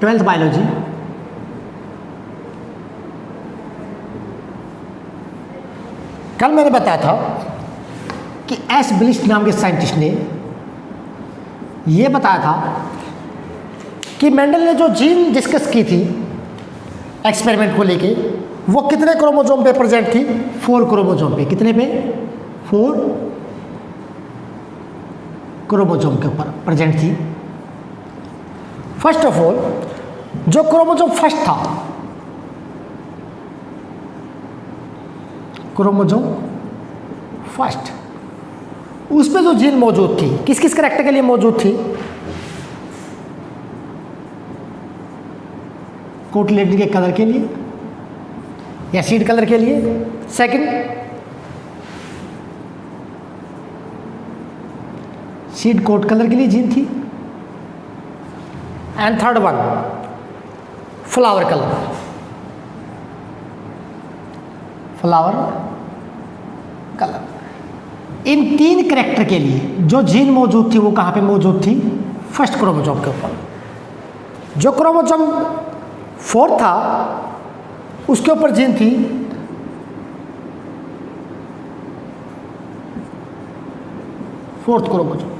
Twelfth biology. कल मैंने बताया था कि एस ब्लिश नाम के साइंटिस्ट ने यह बताया था कि मेंडल ने जो जीन डिस्कस की थी एक्सपेरिमेंट को लेके, वो कितने क्रोमोसोम पे प्रेजेंट थी? 4 क्रोमोसोम पे। कितने पे? 4 क्रोमोसोम के ऊपर प्रेजेंट थी। फर्स्ट ऑफ ऑल, जो क्रोमोसोम फर्स्ट था, क्रोमोसोम फर्स्ट, उस पे जो जीन मौजूद थी, किस किस कैरेक्टर के लिए मौजूद थी? कोटिलेडन के कलर के लिए या सीड कलर के लिए। सेकंड, सीड कोट कलर के लिए जीन थी। And third one, flower colour, flower colour. In 3 character के लिए जो जीन मौजूद थी वो कहाँ पे मौजूद थी? फर्स्ट क्रोमोसोम के ऊपर। जो क्रोमोसोम 4 था उसके ऊपर जीन थी फोर्थ क्रोमोसोम।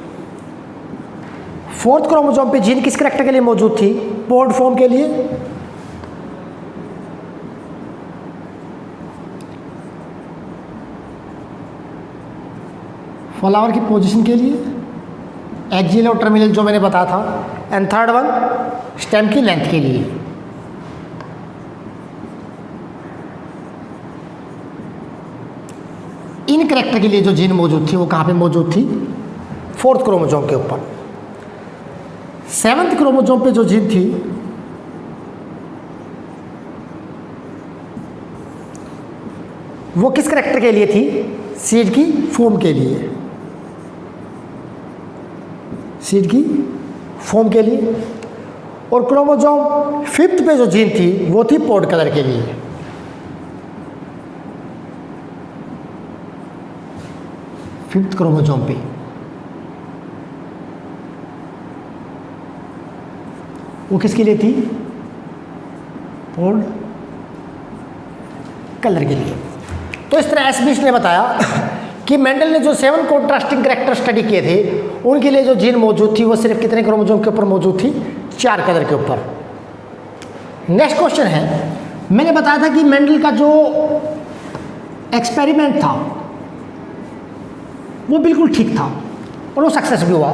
फोर्थ क्रोमोसोम पे जीन किस कैरेक्टर के लिए मौजूद थी? पोड फॉर्म के लिए। फ्लावर की पोजीशन के लिए, एक्सियल और टर्मिनल जो मैंने बताया था। एंड थर्ड वन, स्टेम की लेंथ के लिए। इन कैरेक्टर के लिए जो जीन मौजूद थी वो कहाँ पे मौजूद थी? 4th क्रोमोसोम के ऊपर। 7th क्रोमोसोम पे जो जीन थी वो किस कैरेक्टर के लिए थी? सीड की फॉर्म के लिए। सीड की फॉर्म के लिए। और क्रोमोसोम 5th पे जो जीन थी वो थी पॉड कलर के लिए। फिफ्थ क्रोमोसोम पे वो किसके लिए थी? पॉड कलर के लिए। तो इस तरह एसबिश ने बताया कि मेंडल ने जो 7 कॉन्ट्रास्टिंग कैरेक्टर स्टडी किए थे उनके लिए जो जीन मौजूद थी वो सिर्फ कितने क्रोमोसोम के ऊपर मौजूद थी? 4 कलर के ऊपर। नेक्स्ट क्वेश्चन है, मैंने बताया था कि मेंडल का जो एक्सपेरिमेंट था वो बिल्कुल ठीक था और वो सक्सेस भी हुआ,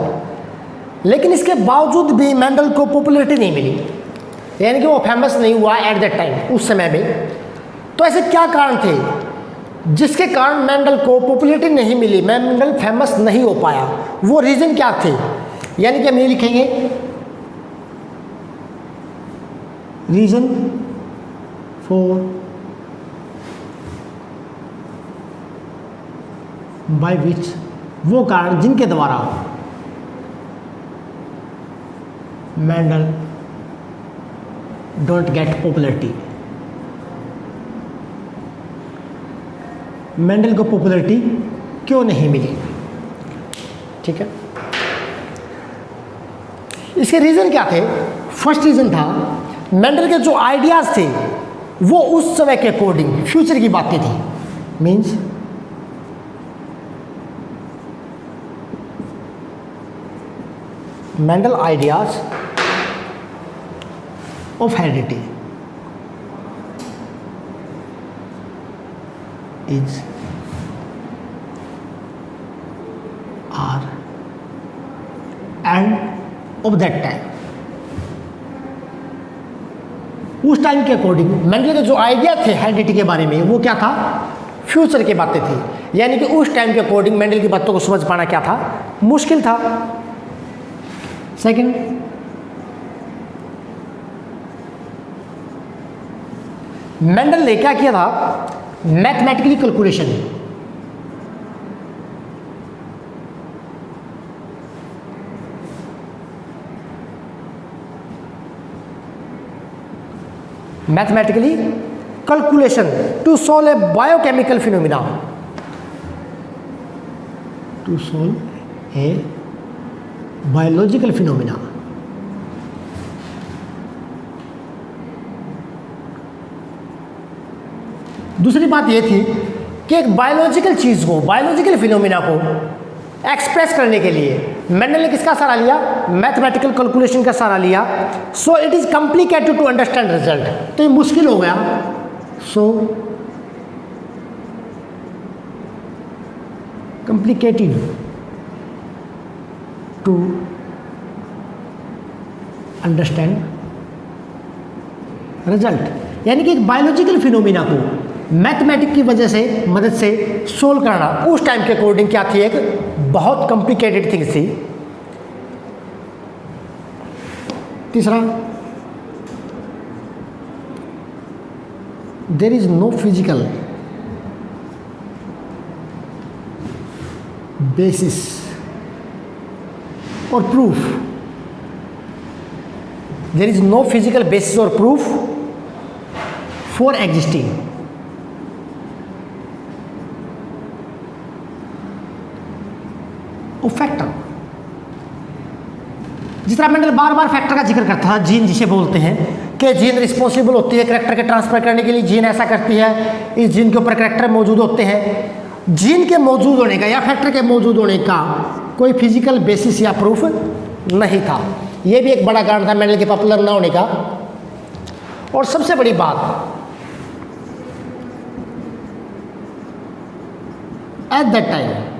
लेकिन इसके बावजूद भी मेंडल को पॉपुलैरिटी नहीं मिली, यानी कि वो फेमस नहीं हुआ एट दैट टाइम, उस समय में। तो ऐसे क्या कारण थे जिसके कारण मेंडल को पॉपुलैरिटी नहीं मिली, मेंडल फेमस नहीं हो पाया? वो रीजन क्या थे? यानी कि हम ये लिखेंगे, रीजन फॉर बाय विच, वो कारण जिनके द्वारा Mendel don't get popularity, Mendel को पॉपुलैरिटी क्यों नहीं मिली? ठीक है, इसके रीजन क्या थे? फर्स्ट रीजन था मेंडल के जो आइडियाज थे वो उस समय के अकॉर्डिंग फ्यूचर की बातें थी। Means Mendel ideas of heredity is are end of that time, उस टाइम के अकॉर्डिंग मेंडल के जो आइडिया थे हेरिडिटी के बारे में वो क्या था? फ्यूचर की बातें थी, यानी कि उस टाइम के अकॉर्डिंग मेंडल की बातों को समझ पाना क्या था? मुश्किल था। सेकंड, मेंडल ने क्या किया था? Mathematically calculation, mathematically calculation to solve a biochemical phenomena, to solve a biological phenomena. दूसरी बात ये थी कि एक बायोलॉजिकल चीज़ को, बायोलॉजिकल फिनोमिना को एक्सप्रेस करने के लिए मेंडल ने किसका सहारा लिया? मैथमेटिकल कैलकुलेशन का सहारा लिया। So it is complicated to understand result, तो ये मुश्किल हो गया। So complicated to understand result, यानी कि एक बायोलॉजिकल फिनोमिना को मैथमेटिक की वजह से मदद से सोल्व करना उस टाइम के अकॉर्डिंग क्या थी? एक बहुत कॉम्प्लिकेटेड थिंग थी। तीसरा, there is no physical basis or proof, there is no physical basis or proof for existing factor. जिस तरह मेंडल बार बार फैक्टर का जिक्र करता था, जीन जिसे बोलते हैं कि जीन रिस्पॉन्सिबल होती है कैरेक्टर के ट्रांसफर करने के लिए, जीन ऐसा करती है, इस जीन के ऊपर कैरेक्टर मौजूद होते हैं। जीन के मौजूद होने का या फैक्टर के मौजूद होने का कोई फिजिकल बेसिस या प्रूफ नहीं था। यह भी एक बड़ा कारण था मेंडल के पॉपुलर ना होने का। और सबसे बड़ी बात, at that time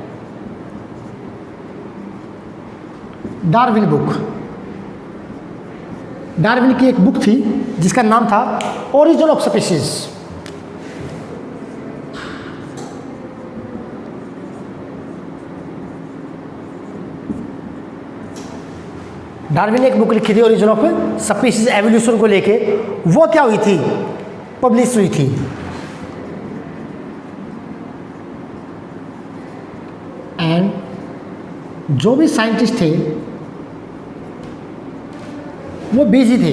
Darwin book, Darwin की एक बुक थी जिसका नाम था ओरिजिन ऑफ स्पीशीज। डार्विन ने एक बुक लिखी थी ओरिजिन ऑफ स्पीशीज, एवोल्यूशन को लेके। वो क्या हुई थी? पब्लिश हुई थी। एंड जो भी साइंटिस्ट थे वो बिजी थे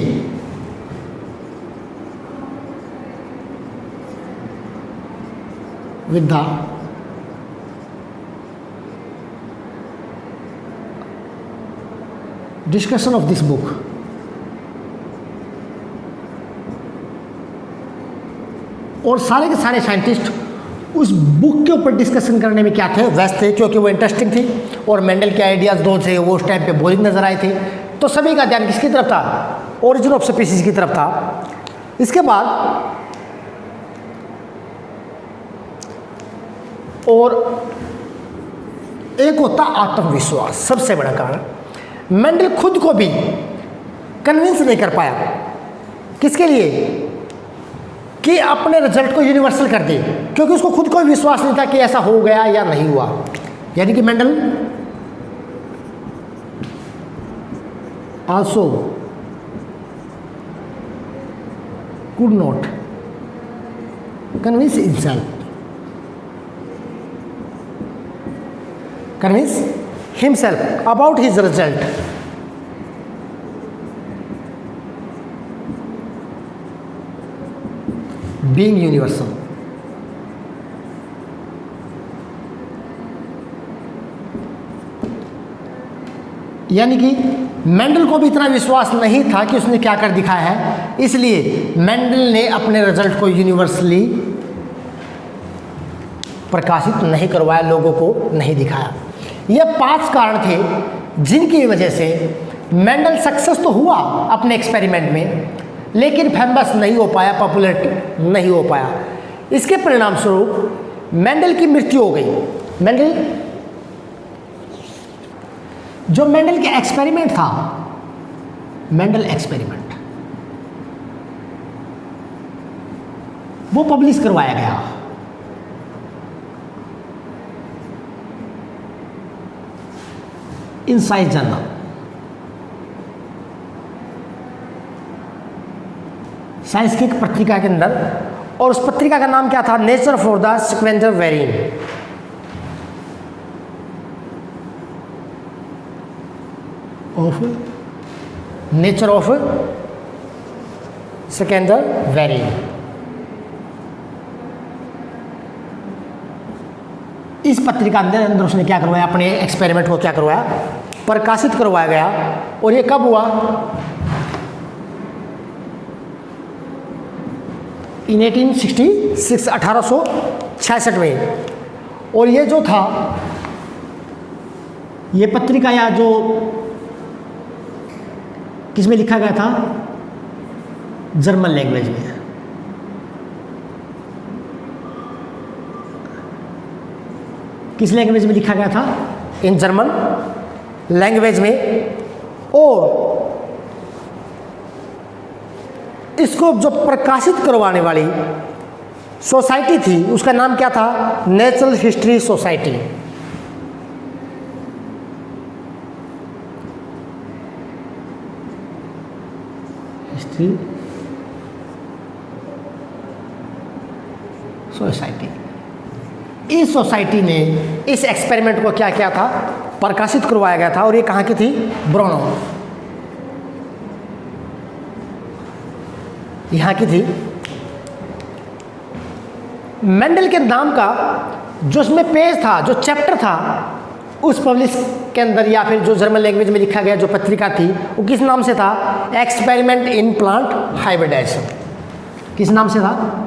with the discussion of this book. और सारे के सारे साइंटिस्ट उस बुक के ऊपर डिस्कशन करने में क्या थे? व्यस्त थे, क्योंकि वो इंटरेस्टिंग थी और मेंडल के आइडियाज़ दो थे वो उस टाइम पे बोरिंग नजर आए थे। तो सभी का ध्यान किसकी तरफ था? ओरिजिन ऑफ स्पीशीज की तरफ था। इसके बाद और एक होता आत्मविश्वास, सबसे बड़ा कारण। मेंडल खुद को भी कन्विंस नहीं कर पाया, किसके लिए? कि अपने रिजल्ट को यूनिवर्सल कर दे, क्योंकि उसको खुद को विश्वास नहीं था कि ऐसा हो गया या नहीं हुआ। यानी कि Mendel also could not convince himself about his result. Being universal. यानी कि मेंडल को भी इतना विश्वास नहीं था कि उसने क्या कर दिखाया है, इसलिए मेंडल ने अपने रिजल्ट को यूनिवर्सली प्रकाशित नहीं करवाया, लोगों को नहीं दिखाया। यह 5 कारण थे जिनकी वजह से मेंडल सक्सेस तो हुआ अपने एक्सपेरिमेंट में, लेकिन फेमस नहीं हो पाया, पॉपुलर नहीं हो पाया। इसके परिणाम स्वरूप मेंडल की मृत्यु हो गई। जो मेंडल का एक्सपेरिमेंट था, मेंडल एक्सपेरिमेंट, वो पब्लिश करवाया गया। इन साइंस जर्नल, साइंस की एक पत्रिका के अंदर, और उस पत्रिका का नाम क्या था? Nature for the sequencer variant. Of nature of sequencer variant. इस पत्रिका के अंदर उसने क्या करवाया? अपने एक्सपेरिमेंट को क्या करवाया? प्रकाशित करवाया गया। और ये कब हुआ? इन 1866, 1866 में। और ये जो था, ये पत्रिका या जो किस में लिखा गया था, जर्मन लैंग्वेज में। किस लैंग्वेज में लिखा गया था? इन जर्मन लैंग्वेज में। और इसको जो प्रकाशित करवाने वाली सोसाइटी थी उसका नाम क्या था? Natural history society. History society. इस सोसाइटी ने इस एक्सपेरिमेंट को क्या किया था? प्रकाशित करवाया गया था। और ये कहाँ की थी? ब्रोनो, यहाँ की थी। मेंडल के नाम का जो उसमें पेज था, जो चैप्टर था, उस पब्लिश के अंदर या फिर जो जर्मन लैंग्वेज में लिखा गया जो पत्रिका थी वो किस नाम से था? Experiment in plant hybridization. किस नाम से था?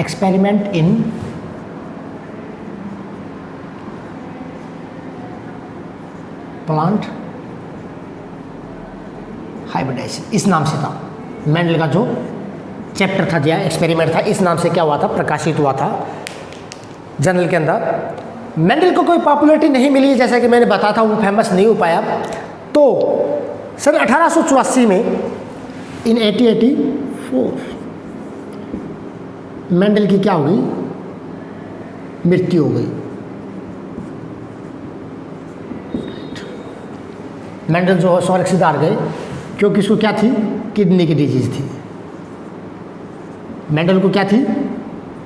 एक्सपेरिमेंट इन प्लांट हाइब्रिडाइजेशन, इस नाम से था। मेंडल का जो चैप्टर था, या एक्सपेरिमेंट था, इस नाम से क्या हुआ था? प्रकाशित हुआ था जर्नल के अंदर। मेंडल को कोई पॉपुलैरिटी नहीं मिली, जैसा कि मैंने बताया था, वो फेमस नहीं हो पाया। तो सन 1884 में, इन 1884, मेंडल की क्या हो गई? मृत्यु हो गई। मेंडल जो है स्वर्ग सिधार गए, क्योंकि इसको क्या थी? किडनी की डिजीज थी। मेंडल को क्या थी?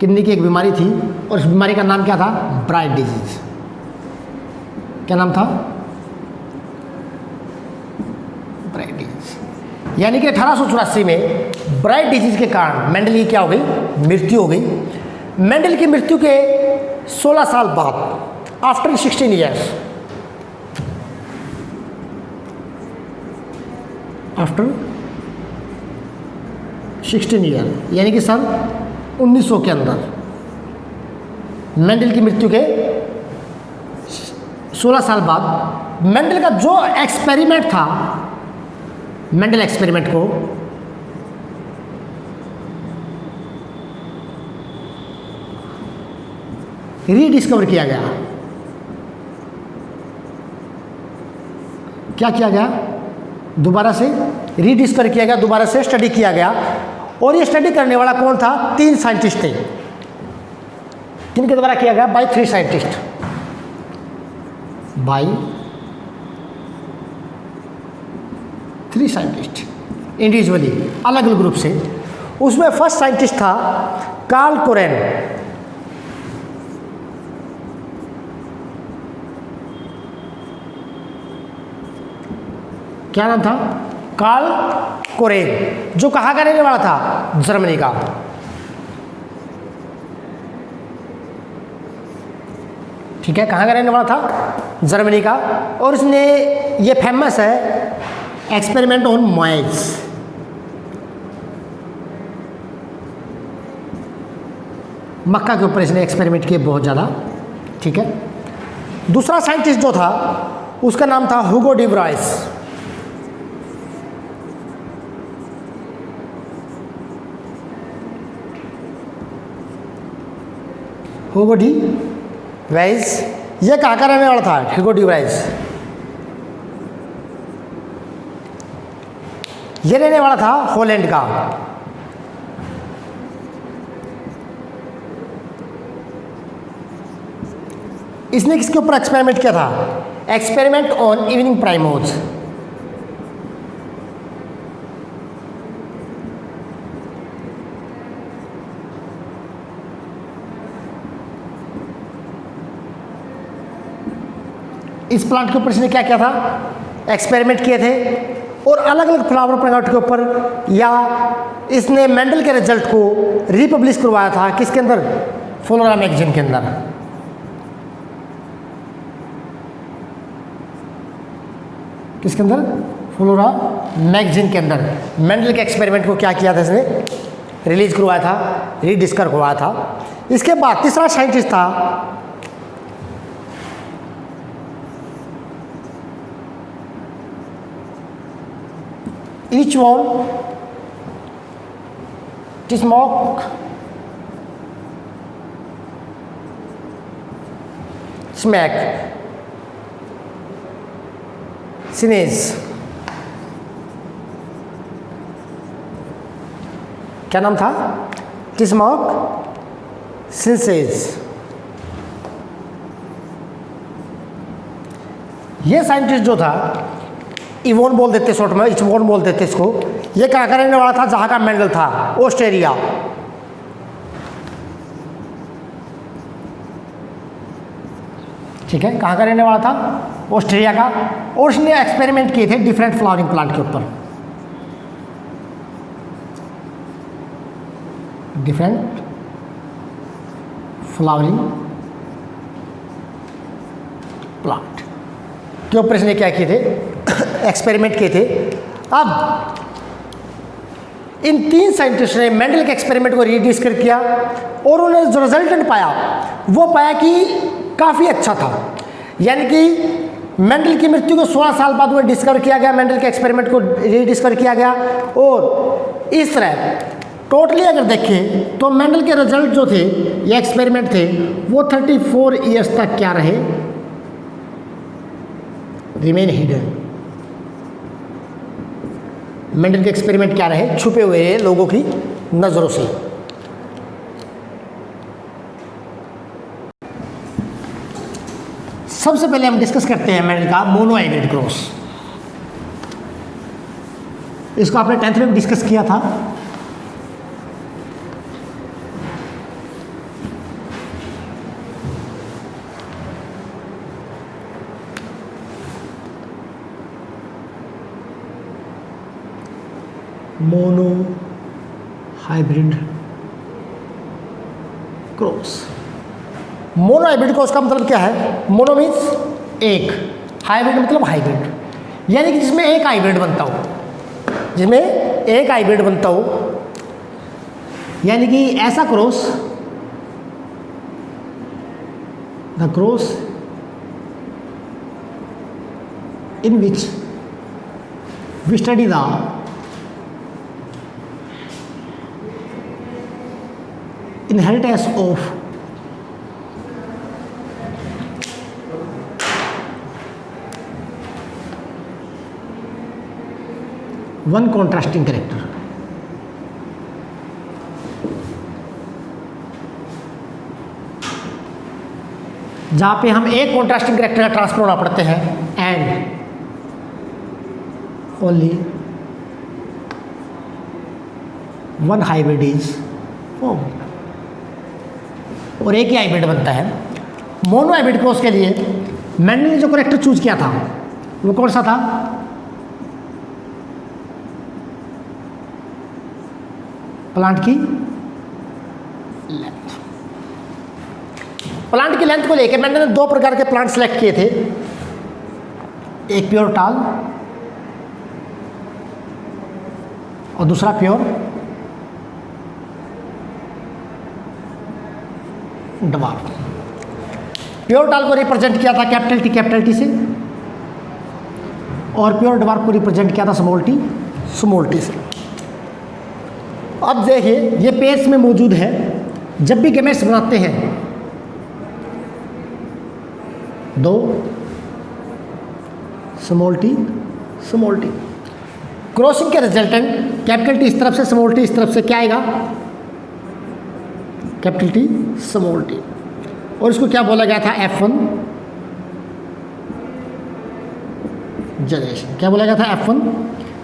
किडनी की एक बीमारी थी, और उस बीमारी का नाम क्या था? Bright disease. क्या नाम था? Bright disease. यानी कि 1884 में ब्राइट डिजीज के कारण मेंडल की क्या हो गई? मृत्यु हो गई। मेंडल की मृत्यु के 16 साल बाद, आफ्टर 16 ईयर्स, आफ्टर 16 ईयर, यानी कि सन 1900 के अंदर, मेंडल की मृत्यु के 16 साल बाद मेंडल का जो एक्सपेरिमेंट था, मेंडल एक्सपेरिमेंट को रीडिस्कवर किया गया। क्या किया गया? दोबारा से रीडिस्कवर किया गया, दोबारा से स्टडी किया गया। और ये स्टडी करने वाला कौन था? 3 साइंटिस्ट थे। किनके द्वारा किया गया? By 3 scientist, by 3 scientist, individually, अलग अलग ग्रुप से। उसमें फर्स्ट साइंटिस्ट था कार्ल कोरेन। क्या नाम था? कार्ल कोरेन, जो कहाँ का रहने वाला था? जर्मनी का। ठीक है, कहाँ का रहने वाला था? जर्मनी का। और इसने, ये फेमस है एक्सपेरिमेंट ऑन मॉइज। मक्का के ऊपर इसने एक्सपेरिमेंट किए बहुत ज़्यादा। ठीक है। दूसरा साइंटिस्ट जो था उसका नाम था हुगो डी ब्राइस। हुगो डी ब्राइस, ये कहाँ का रहने वाला था? हुगो डी ब्राइस ये रहने वाला था हॉलैंड का। इसने किसके ऊपर एक्सपेरिमेंट किया था? Experiment on evening primrose. इस प्लांट के ऊपर इसने क्या किया था? एक्सपेरिमेंट किए थे, और अलग अलग फ्लावर प्लांट के ऊपर, या इसने मेंडल के रिजल्ट को रिपब्लिश करवाया था किसके अंदर? फ्लोरा मैगजीन के अंदर। किसके अंदर? फ्लोरा मैगजीन के अंदर मेंडल के एक्सपेरिमेंट को क्या किया था इसने, रिलीज करवाया था, रीडिस्कवर करवाया था। इसके बाद तीसरा साइंटिस्ट था इच वॉन टिस्मॉक स्मैक सिनेज। क्या नाम था, टिस्मॉक सिनेज। ये साइंटिस्ट जो था, इवोन बोल देते शॉर्ट में, इचवोन बोल देते इसको। ये क्या करने वाला था, जहाँ का मेंडल था, ऑस्ट्रेलिया। ठीक है, कहाँ का रहने वाला था, ऑस्ट्रेलिया का। और उसने एक्सपेरिमेंट किए थे डिफरेंट फ्लावरिंग प्लांट के ऊपर, डिफरेंट फ्लावरिंग प्लांट के ऊपर इसने क्या किए थे, एक्सपेरिमेंट किए थे। अब इन 3 साइंटिस्ट ने मेंडल के एक्सपेरिमेंट को रीडिस्कवर किया और उन्होंने जो रिजल्टेंट पाया वो पाया कि काफ़ी अच्छा था। यानी कि मेंडल की मृत्यु को 16 साल बाद वो डिस्कवर किया गया, मेंडल के एक्सपेरिमेंट को रीडिस्कवर किया गया। और इस तरह टोटली अगर देखें तो मेंडल के रिजल्ट जो थे, ये एक्सपेरिमेंट थे, वो 34 ईयर्स तक क्या रहे, रिमेन हिडन। मेंडल के एक्सपेरिमेंट क्या रहे, छुपे हुए रहे लोगों की नजरों से। सबसे पहले हम डिस्कस करते हैं मेंडल का मोनोहाइब्रिड क्रॉस। इसको आपने 10th में डिस्कस किया था। Mono hybrid cross. Mono hybrid cross का मतलब क्या है, मोनो मीन्स एक, हाइब्रिड मतलब हाइब्रिड, यानी कि जिसमें एक हाइब्रिड बनता हो, जिसमें एक हाइब्रिड बनता हो, यानी कि ऐसा cross, the cross in which we study the inheritance of one contrasting character। जहाँ पे हम एक कॉन्ट्रास्टिंग कैरेक्टर का ट्रांसफर होना पड़ते हैं, and only one hybrid is form, और एक ही हाइब्रिड बनता है। मोनो हाइब्रिड क्रॉस के लिए मेंडल ने जो कैरेक्टर चूज किया था वो कौन सा था, प्लांट की लेंथ। प्लांट की लेंथ को लेकर मेंडल ने 2 प्रकार के प्लांट सेलेक्ट किए थे, एक प्योर टाल और दूसरा प्योर डवार्फ। प्योर टाल को रिप्रेजेंट किया था कैपिटल टी से, और प्योर डवार्फ को रिप्रेजेंट किया था स्मॉल टी से। अब देखिए ये पेज में मौजूद है। जब भी गेमेट्स बनाते हैं 2 स्मॉल टी क्रॉसिंग के रिजल्टेंट कैपिटल टी इस तरफ से, स्मॉल टी इस तरफ से, क्या आएगा, कैपिटल टी स्मॉल टी। और इसको क्या बोला गया था, F1 जनरेशन। क्या बोला गया था, F1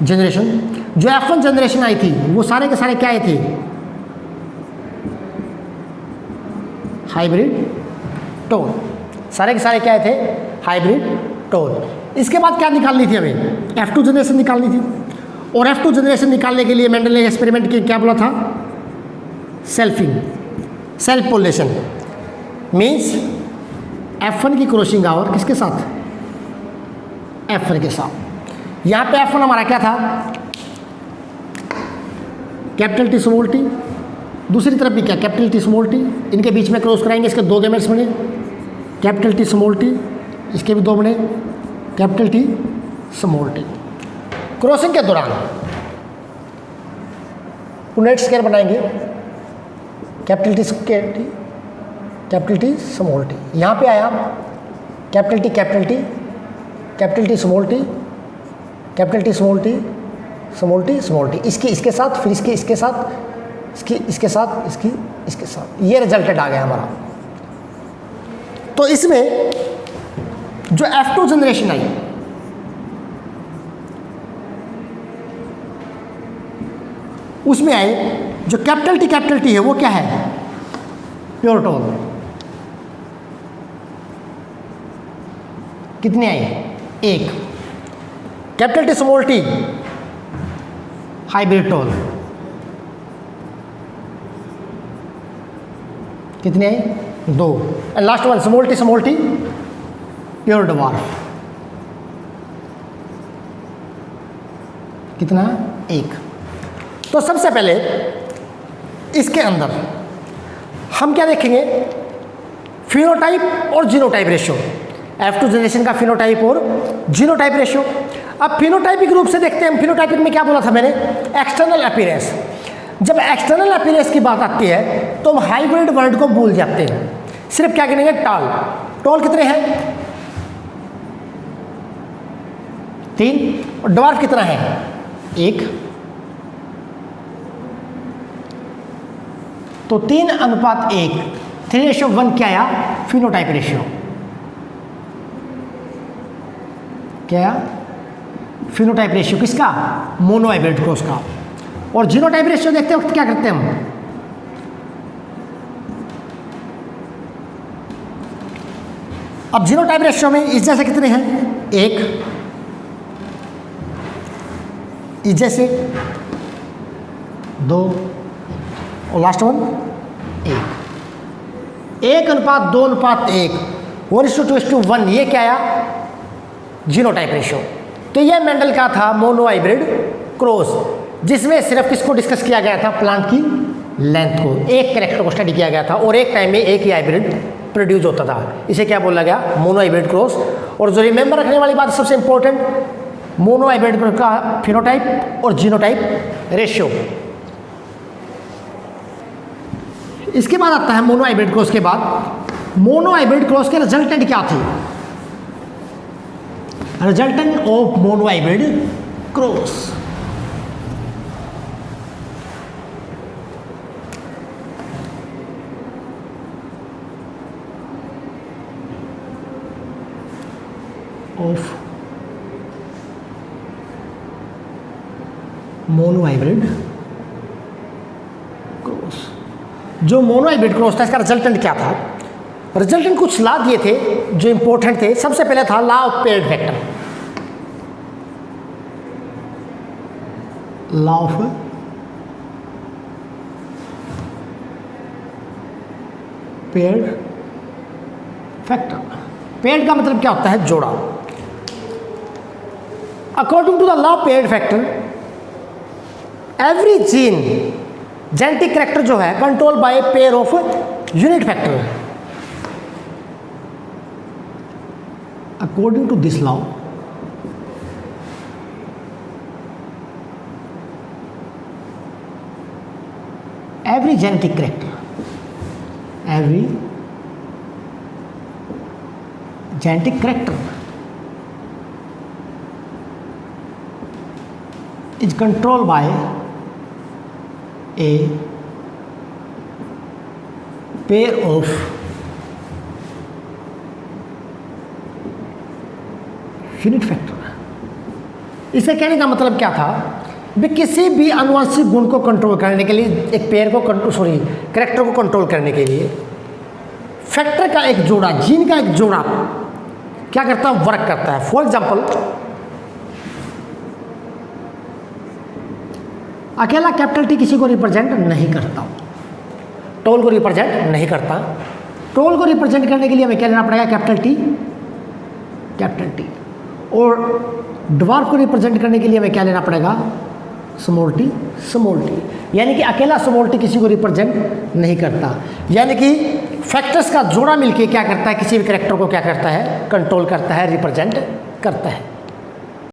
जनरेशन। जो F1 जनरेशन आई थी वो सारे के सारे क्या आए थे, हाइब्रिड टोन। सारे के सारे क्या आए थे, हाइब्रिड टोन। इसके बाद क्या निकालनी थी हमें, F2 जनरेशन निकालनी थी। और F2 जनरेशन निकालने के लिए मेंडल ने एक्सपेरिमेंट किया, क्या बोला था, सेल्फ पोलिनेशन। मीन्स F1 की क्रॉसिंग और किसके साथ, F1 के साथ। यहाँ पे F1 हमारा क्या था, कैपिटल टी स्मॉल टी, दूसरी तरफ भी क्या, कैपिटल टी स्मॉल टी, इनके बीच में क्रॉस कराएंगे, इसके दो गैमेट्स बने, कैपिटल टी स्मॉल टी, इसके भी दो बने, capital T small T. Crossing के दौरान पुनेट स्क्वायर बनाएंगे, capital T capital T small T, यहाँ पे आया capital T capital T, capital T small T, capital T small T, small T small T, इसके साथ, फिर इसके साथ, इसके साथ, इसके साथ, ये रिजल्टेड आ गया हमारा। तो इसमें जो F2 जनरेशन आई, उसमें आए जो कैपिटल टी है वो क्या है, प्योर टोन। कितने आए, एक। Capital T small T hybrid tone, कितने आए, दो। Last one small T pure dwarf, कितना, एक। तो सबसे पहले इसके अंदर हम क्या देखेंगे, फिनोटाइप और जीनोटाइप रेशियो, F2 जनरेशन का फिनोटाइप और जीनोटाइप रेशियो। अब फिनोटाइपिक रूप से देखते हैं हम, फिनोटाइपिक में क्या बोला था मैंने, एक्सटर्नल अपीयरेंस। जब एक्सटर्नल अपीयरेंस की बात आती है तो हम हाइब्रिड वर्ड को भूल जाते हैं, सिर्फ क्या गिनेंगे, टॉल। टॉल कितने हैं, 3, और डवार्फ कितना है, 1। तो 3:1, 3:1 क्या आया, फिनोटाइप रेशियो। क्या आया, फिनोटाइप रेशियो किसका, मोनो हाइब्रिड क्रॉस का। और जीनोटाइप रेशियो देखते वक्त क्या करते हैं हम, अब जीनोटाइप रेशियो में इस जैसे कितने हैं, 1, इस जैसे 2, और लास्ट वन 1। 1:2:1, 1:2:1, ये क्या आया, जीनोटाइप रेशियो। तो ये मेंडल का था मोनो हाइब्रिड क्रॉस, जिसमें सिर्फ किसको डिस्कस किया गया था, प्लांट की लेंथ को, एक कैरेक्टर को स्टडी किया गया था, और एक टाइम में एक ही हाइब्रिड प्रोड्यूस होता था। इसे क्या बोला गया, मोनो हाइब्रिड क्रॉस। और जो रिमेंबर रखने वाली बात सबसे इंपॉर्टेंट, मोनो हाइब्रिड का फिनोटाइप और जीनोटाइप रेशियो। इसके बाद आता है मोनो हाइब्रिड क्रॉस के बाद, मोनो हाइब्रिड क्रॉस के रिजल्टेंट क्या थे, resultant of mono hybrid cross. Of mono hybrid cross. जो मोनो हाइब्रिड क्रॉस था, इसका रिजल्टेंट क्या था, रिजल्टेंट कुछ लॉ दिए थे जो इंपॉर्टेंट थे। सबसे पहले था law of paired factor, law of paired factor. Paired का मतलब क्या होता है, जोड़ा। According to the law of paired factor, every gene genetic character जो है control by pair of unit factor. According to this law, every genetic character, every genetic character is controlled by a pair of unit factor. इसे कहने का मतलब क्या था, भी किसी भी आनुवंशिक गुण को कंट्रोल करने के लिए, एक पेयर को कंट्रोल कैरेक्टर को कंट्रोल करने के लिए फैक्टर का एक जोड़ा, जीन का एक जोड़ा क्या करता है, वर्क करता है। फॉर एग्जांपल, अकेला कैपिटल टी किसी को रिप्रेजेंट नहीं करता, टोल को रिप्रेजेंट नहीं करता। टोल को रिप्रेजेंट करने के लिए हमें क्या लेना पड़ेगा, कैपिटल टी, और ड्वार्फ को रिप्रेजेंट करने के लिए हमें क्या लेना पड़ेगा, स्मॉल टी, स्मॉल टी। यानी कि अकेला स्मॉल टी किसी को रिप्रेजेंट नहीं करता, यानी कि फैक्टर्स का जोड़ा मिलके क्या करता है, किसी भी कैरेक्टर को क्या करता है, कंट्रोल करता है, रिप्रेजेंट करता है।